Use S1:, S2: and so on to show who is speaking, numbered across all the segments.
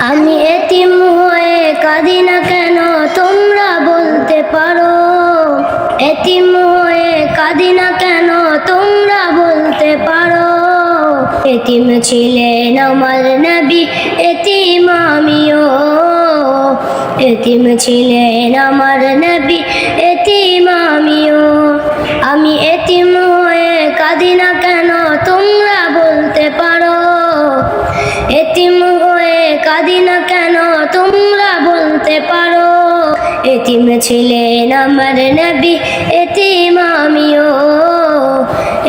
S1: আমি এতিম হয়ে কাঁদি না কেন তোমরা বলতে পারো, এতিম হয়ে কাঁদি না কেন তোমরা বলতে পারো। এতিম ছিলেন আমার নবী, এতিম আমিও, এতিম ছিলেন আমার নবী, এতিম আমিও। আমি এতিম হয়ে কাঁদি না কেন তোমরা বলতে পারো, এতিম হয়ে কাঁদি না কেন তোমরা বলতে পারো। এতিম ছিলেন আমার নবী, এতিম আমিও,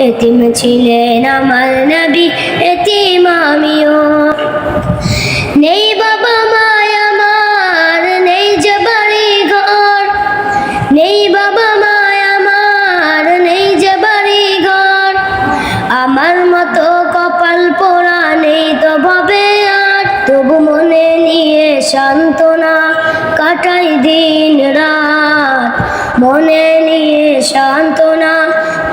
S1: এতিম ছিলেন আমার নবী, এতিম আমিও। নেই বাবা মায় আমার, নেই যে বাড়ি ঘর, নেই বাবা মায় আমার, নেই যে বাড়ি ঘর। আমার মতো কপাল পোড়া নেই তো ভাবে আর, তবু মনে নিয়ে সান্ত্বনা কাটাই দিন রাত, মনে নিয়ে সান্ত্বনা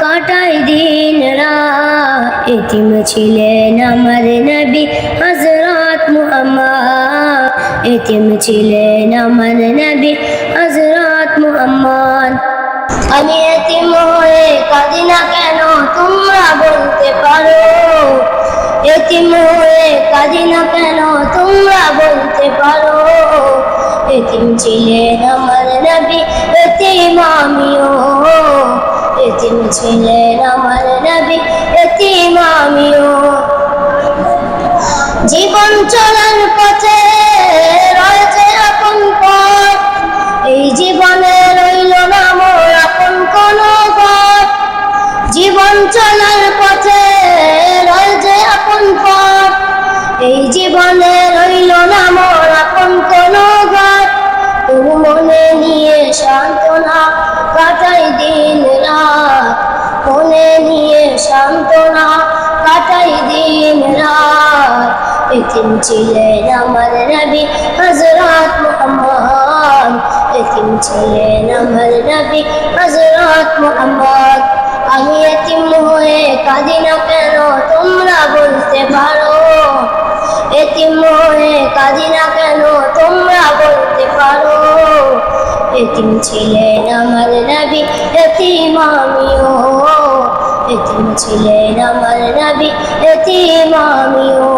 S1: কাটাই দিন রাত। এতিম ছিলেন আমার নবী হযরত মুহাম্মদ, এতিম ছিলেন আমার নবী হযরত মুহাম্মদ। আমি এতিম হয়ে কাঁদি না কেন তোমরা বলতে পারো, এতিম হয়ে কাঁদি না কেন তোমরা বলতে পারো। এতিম ছিলেন আমার নবী, এতিম আমিও, এতিম ছিলেন আমার নবী, এতিম আমিও। জীবন চলার পথে রয়েছে আপন পথ, এই জীবনে রইল না মোর আপন কোনো ঘর। জীবন চলার পথে রয়েছে আপন পথ, এই জীবনে রইল না মোর আপন কোনো ঘর। তবু মনে নিয়ে সান্ত্বনা কাটাই দিন রাত, মনে নিয়ে সান্ত্বনা কাটাই দিন রাত। এতিম ছিলেন আমার নবী হযরত মুহাম্মদ, এতিম ছিলেন আমার নবী হযরত মুহাম্মদ। আমি এতিম হয়ে কাঁদি না কেন তোমরা বলতে পারো, এতিম হয়ে কাঁদি না কেন তোমরা বলতে পারো। এতিম ছিলেন আমার নবী, এতিম আমিও, এতিম ছিলেন আমার নবী, এতিম আমিও।